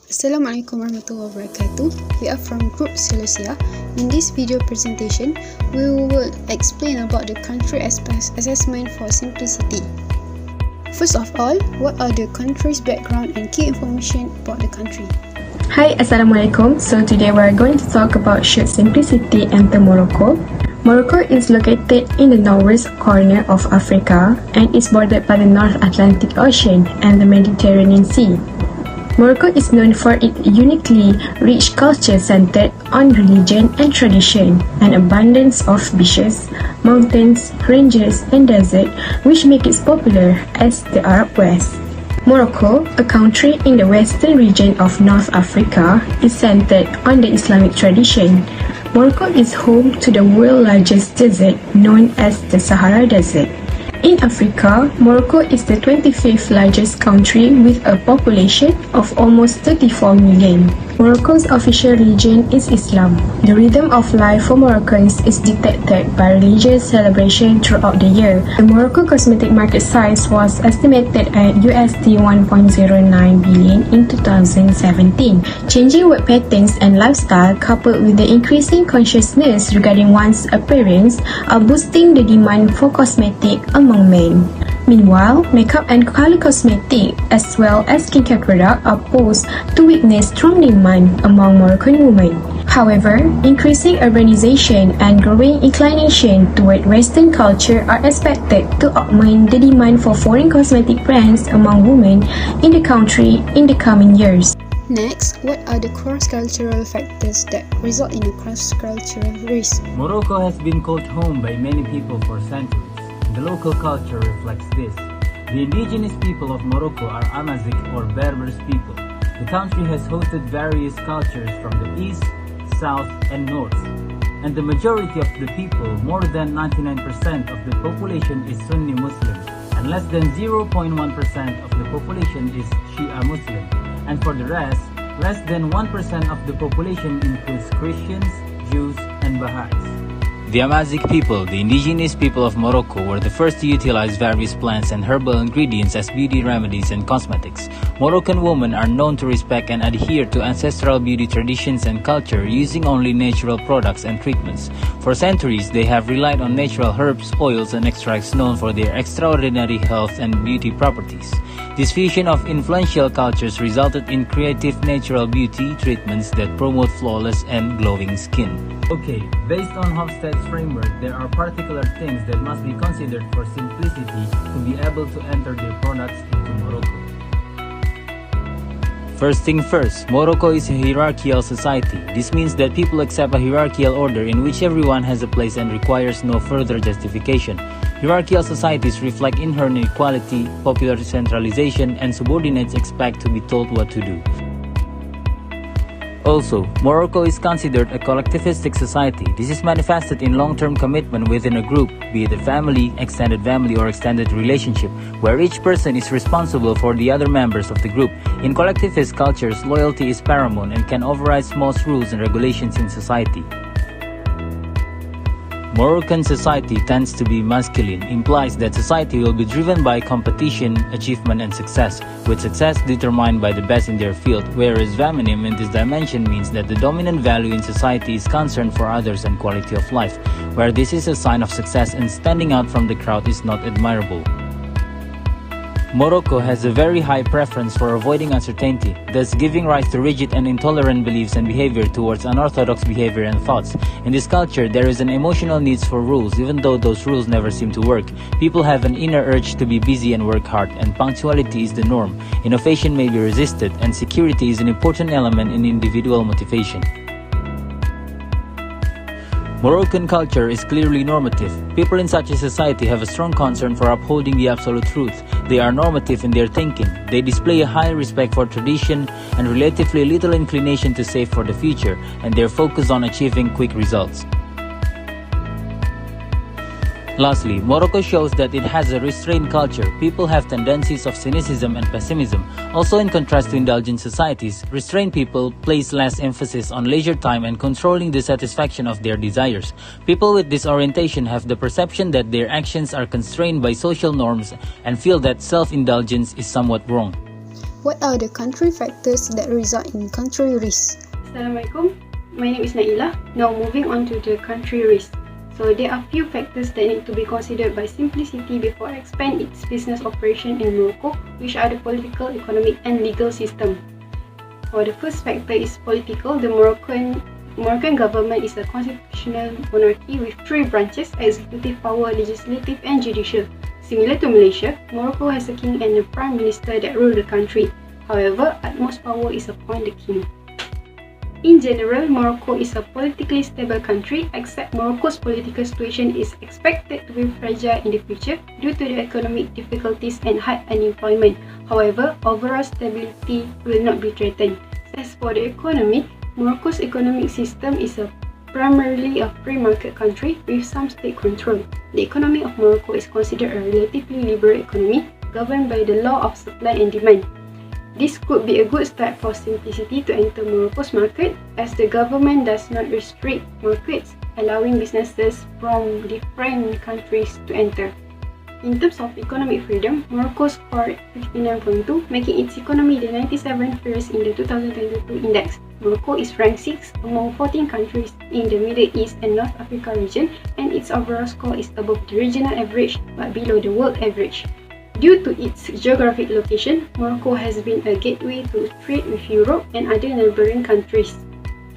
Assalamualaikum warahmatullahi wabarakatuh. We are from Group Celosia. In this video presentation, we will explain about the country assessment for Simplysiti. First of all, what are the country's background and key information about the country? Hi, Assalamualaikum. So today we are going to talk about should Simplysiti enter Morocco. Morocco is located in the northwest corner of Africa and is bordered by the North Atlantic Ocean and the Mediterranean Sea. Morocco is known for its uniquely rich culture centered on religion and tradition, an abundance of beaches, mountains, ranges, and desert, which make it popular as the Arab West. Morocco, a country in the western region of North Africa, is centered on the Islamic tradition. Morocco is home to the world's largest desert, known as the Sahara Desert. In Africa, Morocco is the 25th largest country with a population of almost 34 million. Morocco's official religion is Islam. The rhythm of life for Moroccans is dictated by religious celebration throughout the year. The Morocco cosmetic market size was estimated at USD 1.09 billion in 2017. Changing work patterns and lifestyle, coupled with the increasing consciousness regarding one's appearance, are boosting the demand for cosmetic among men. Meanwhile, makeup and color cosmetic as well as skincare products are posed to witness strong demand among Moroccan women. However, increasing urbanization and growing inclination toward Western culture are expected to augment the demand for foreign cosmetic brands among women in the country in the coming years. Next, what are the cross-cultural factors that result in a cross-cultural risk? Morocco has been called home by many people for centuries. The local culture reflects this. The indigenous people of Morocco are Amazigh or Berbers people. The country has hosted various cultures from the east, south, and north. And the majority of the people, more than 99% of the population, is Sunni Muslim, and less than 0.1% of the population is Shia Muslim. And for the rest, less than 1% of the population includes Christians, Jews, and Baha'is. The Amazigh people, the indigenous people of Morocco, were the first to utilize various plants and herbal ingredients as beauty remedies and cosmetics. Moroccan women are known to respect and adhere to ancestral beauty traditions and culture, using only natural products and treatments. For centuries, they have relied on natural herbs, oils, and extracts known for their extraordinary health and beauty properties. This fusion of influential cultures resulted in creative natural beauty treatments that promote flawless and glowing skin. Okay, based on Hofstede's framework, there are particular things that must be considered for Simplysiti to be able to enter their products into Morocco. First thing first, Morocco is a hierarchical society. This means that people accept a hierarchical order in which everyone has a place and requires no further justification. Hierarchical societies reflect inherent inequality, popular centralization, and subordinates expect to be told what to do. Also, Morocco is considered a collectivistic society. This is manifested in long-term commitment within a group, be it a family, or extended relationship, where each person is responsible for the other members of the group. In collectivist cultures, loyalty is paramount and can override most rules and regulations in society. Moroccan society tends to be masculine, implies that society will be driven by competition, achievement, and success, with success determined by the best in their field, whereas feminism in this dimension means that the dominant value in society is concern for others and quality of life, where this is a sign of success and standing out from the crowd is not admirable. Morocco has a very high preference for avoiding uncertainty, thus giving rise to rigid and intolerant beliefs and behavior towards unorthodox behavior and thoughts. In this culture, there is an emotional need for rules, even though those rules never seem to work. People have an inner urge to be busy and work hard, and punctuality is the norm. Innovation may be resisted, and security is an important element in individual motivation. Moroccan culture is clearly normative. People in such a society have a strong concern for upholding the absolute truth. They are normative in their thinking. They display a high respect for tradition and relatively little inclination to save for the future, and their focus on achieving quick results. Lastly, Morocco shows that it has a restrained culture. People have tendencies of cynicism and pessimism. Also, in contrast to indulgent societies, restrained people place less emphasis on leisure time and controlling the satisfaction of their desires. People with this orientation have the perception that their actions are constrained by social norms and feel that self-indulgence is somewhat wrong. What are the country factors that result in country risk? Assalamualaikum. My name is Naeilah. Now moving on to the country risk. So there are few factors that need to be considered by Simplysiti before expand its business operation in Morocco, which are the political, economic and legal system. For the first factor is political. The Moroccan government is a constitutional monarchy with three branches: executive power, legislative and judicial. Similar to Malaysia, Morocco has a king and a prime minister that rule the country. However, utmost power is upon the king. In general, Morocco is a politically stable country, except Morocco's political situation is expected to be fragile in the future due to the economic difficulties and high unemployment. However, overall stability will not be threatened. As for the economy, Morocco's economic system is primarily a free market country with some state control. The economy of Morocco is considered a relatively liberal economy governed by the law of supply and demand. This could be a good start for Simplysiti to enter Morocco's market, as the government does not restrict markets, allowing businesses from different countries to enter. In terms of economic freedom, Morocco scored 59.2, making its economy the 97th first in the 2022 index. Morocco is ranked 6th among 14 countries in the Middle East and North Africa region, and its overall score is above the regional average but below the world average. Due to its geographic location, Morocco has been a gateway to trade with Europe and other neighboring countries.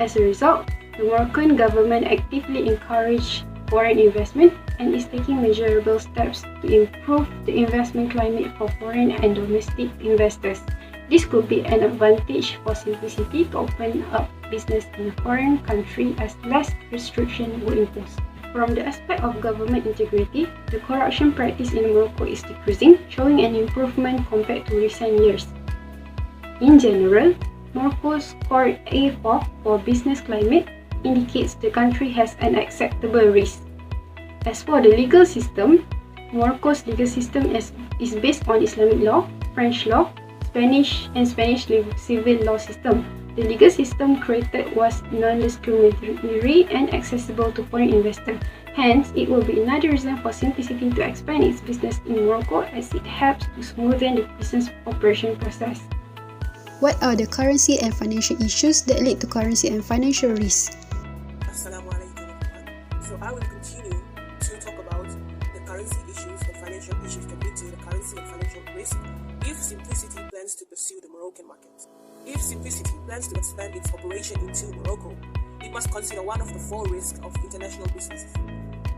As a result, the Moroccan government actively encourages foreign investment and is taking measurable steps to improve the investment climate for foreign and domestic investors. This could be an advantage for Simplysiti to open up business in a foreign country as less restrictions were imposed. From the aspect of government integrity, the corruption practice in Morocco is decreasing, showing an improvement compared to recent years. In general, Morocco scored A4 for business climate, indicates the country has an acceptable risk. As for the legal system, Morocco's legal system is based on Islamic law, French law, Spanish civil law system. The legal system created was non-discriminatory and accessible to foreign investors. Hence, it will be another reason for Simplysiti to expand its business in Morocco, as it helps to smoothen the business operation process. What are the currency and financial issues that lead to currency and financial risk? Assalamualaikum. So I will continue to talk about the currency issues and financial issues that lead to the currency and financial risk if Simplysiti plans to pursue the Moroccan market. If Simplysiti plans to expand its operation into Morocco, it must consider one of the four risks of international business,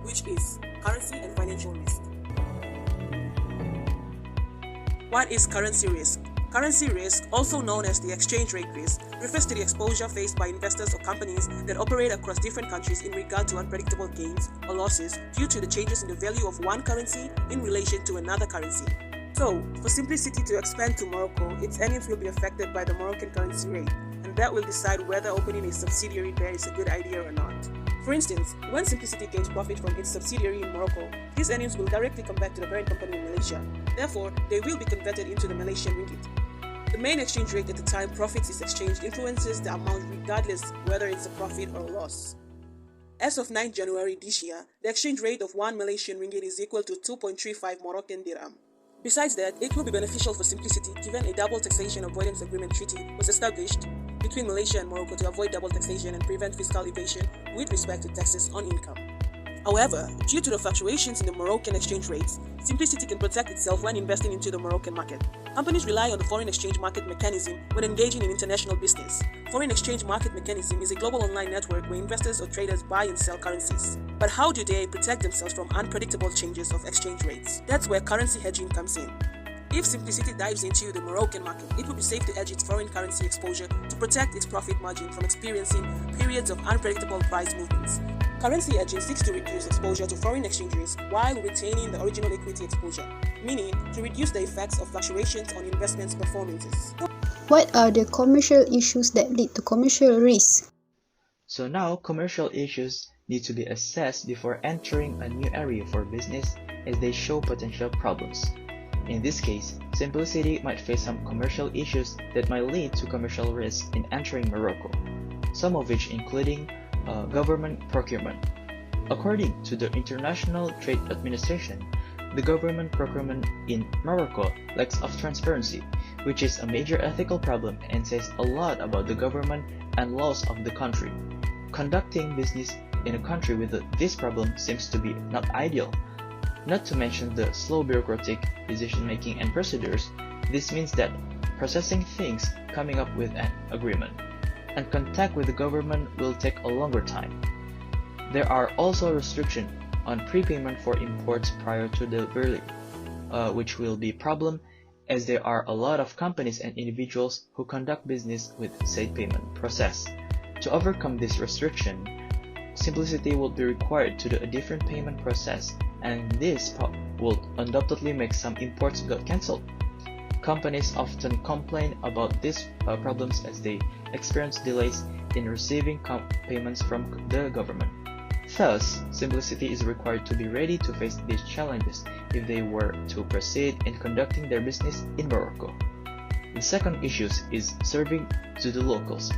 which is currency and financial risk. What is currency risk? Currency risk, also known as the exchange rate risk, refers to the exposure faced by investors or companies that operate across different countries in regard to unpredictable gains or losses due to the changes in the value of one currency in relation to another currency. So, for Simplysiti to expand to Morocco, its earnings will be affected by the Moroccan currency rate, and that will decide whether opening a subsidiary there is a good idea or not. For instance, when Simplysiti gains profit from its subsidiary in Morocco, these earnings will directly come back to the parent company in Malaysia. Therefore, they will be converted into the Malaysian ringgit. The main exchange rate at the time profits is exchanged influences the amount regardless whether it's a profit or a loss. As of 9 January this year, the exchange rate of 1 Malaysian ringgit is equal to 2.35 Moroccan dirham. Besides that, it will be beneficial for Simplysiti given a double taxation avoidance agreement treaty was established between Malaysia and Morocco to avoid double taxation and prevent fiscal evasion with respect to taxes on income. However, due to the fluctuations in the Moroccan exchange rates, Simplysiti can protect itself when investing into the Moroccan market. Companies rely on the foreign exchange market mechanism when engaging in international business. Foreign exchange market mechanism is a global online network where investors or traders buy and sell currencies. But how do they protect themselves from unpredictable changes of exchange rates? That's where currency hedging comes in. If Simplysiti dives into the Moroccan market, it will be safe to hedge its foreign currency exposure to protect its profit margin from experiencing periods of unpredictable price movements. Currency hedging seeks to reduce exposure to foreign exchange risk while retaining the original equity exposure, meaning to reduce the effects of fluctuations on investments' performances. What are the commercial issues that lead to commercial risk? So now, commercial issues need to be assessed before entering a new area for business as they show potential problems. In this case, Simplysiti might face some commercial issues that might lead to commercial risk in entering Morocco, some of which including government procurement. According to the International Trade Administration, the government procurement in Morocco lacks of transparency, which is a major ethical problem and says a lot about the government and laws of the country. Conducting business in a country with this problem seems to be not ideal. Not to mention the slow bureaucratic decision-making and procedures, this means that processing things, coming up with an agreement, and contact with the government will take a longer time. There are also restrictions on prepayment for imports prior to delivery, which will be a problem as there are a lot of companies and individuals who conduct business with said payment process. To overcome this restriction, Simplysiti will be required to do a different payment process, and this will undoubtedly make some imports get cancelled. Companies often complain about these problems as they experience delays in receiving payments from the government. Thus, Simplysiti is required to be ready to face these challenges if they were to proceed in conducting their business in Morocco. The second issue is serving to the locals.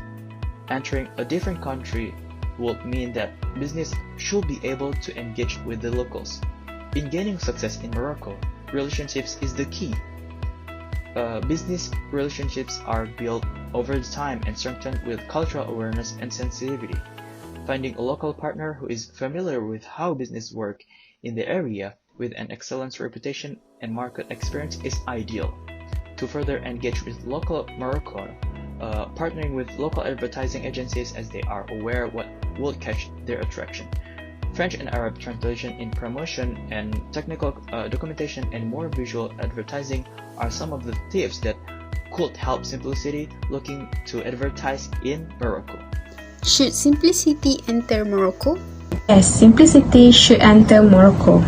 Entering a different country would mean that business should be able to engage with the locals. In gaining success in Morocco, relationships is the key. Business relationships are built over time and strengthened with cultural awareness and sensitivity. Finding a local partner who is familiar with how business work in the area with an excellent reputation and market experience is ideal. To further engage with local Morocco, partnering with local advertising agencies as they are aware what will catch their attraction. French and Arab translation in promotion and technical documentation and more visual advertising are some of the tips that could help Simplysiti looking to advertise in Morocco. Should Simplysiti enter Morocco? Yes, Simplysiti should enter Morocco.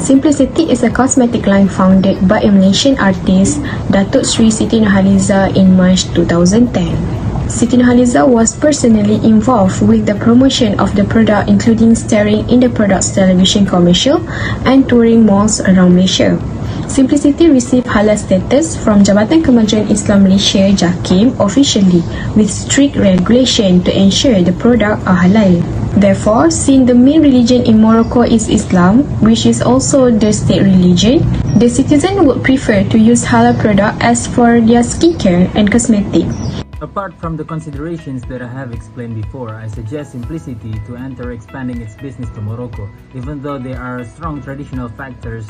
Simplysiti is a cosmetic line founded by a Malaysian artist, Datuk Sri Siti Nurulhidayah in March 2010. Siti Nurulhidayah was personally involved with the promotion of the product, including starring in the product's television commercial and touring malls around Malaysia. Simplysiti received halal status from Jabatan Kemajuan Islam Malaysia JAKIM officially with strict regulation to ensure the product are halal. Therefore, since the main religion in Morocco is Islam, which is also the state religion, the citizen would prefer to use halal product as for their skincare and cosmetic. Apart from the considerations that I have explained before, I suggest Simplysiti to enter expanding its business to Morocco. Even though there are strong traditional factors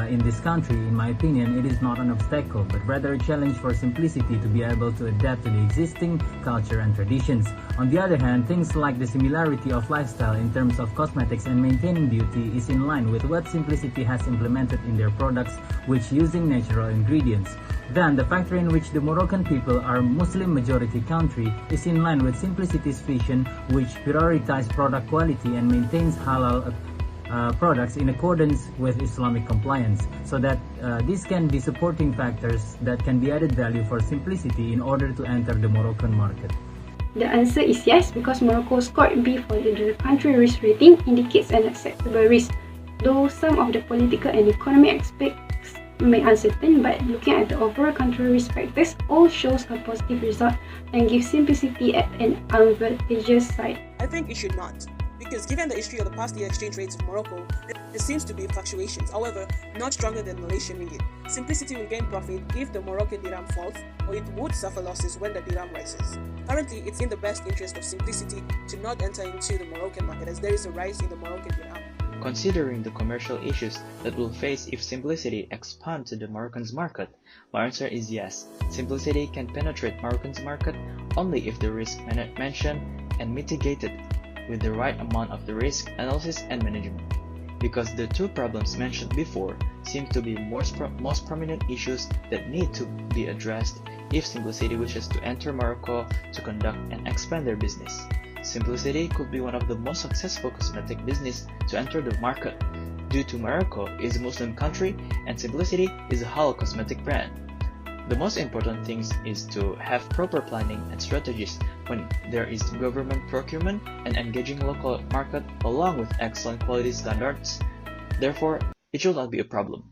in this country, in my opinion, it is not an obstacle, but rather a challenge for Simplysiti to be able to adapt to the existing culture and traditions. On the other hand, things like the similarity of lifestyle in terms of cosmetics and maintaining beauty is in line with what Simplysiti has implemented in their products, which using natural ingredients. Then, the factor in which the Moroccan people are Muslim majority country is in line with Simplysiti's vision, which prioritizes product quality and maintains halal products in accordance with Islamic compliance, so that these can be supporting factors that can be added value for Simplysiti in order to enter the Moroccan market. The answer is yes, because Morocco scored B for the country risk rating indicates an acceptable risk, though some of the political and economic aspects may uncertain, but looking at the overall country risk factors, all shows a positive result and gives Simplysiti at an advantageous side. I think it should not, because given the history of the past year exchange rates of Morocco, there seems to be fluctuations, however, not stronger than Malaysian ringgit. Simplysiti will gain profit if the Moroccan dirham falls, or it would suffer losses when the dirham rises. Currently, it's in the best interest of Simplysiti to not enter into the Moroccan market as there is a rise in the Moroccan dirham. Considering the commercial issues that we'll face if Simplysiti expands to the Moroccan's market, my answer is yes. Simplysiti can penetrate Moroccan's market only if the risk mentioned and mitigated with the right amount of the risk analysis and management, because the two problems mentioned before seem to be most prominent issues that need to be addressed if Simplysiti wishes to enter Morocco to conduct and expand their business. Simplysiti could be one of the most successful cosmetic business to enter the market, due to Morocco is a Muslim country and Simplysiti is a halal cosmetic brand. The most important thing is to have proper planning and strategies when there is government procurement and engaging local market along with excellent quality standards. Therefore, it should not be a problem.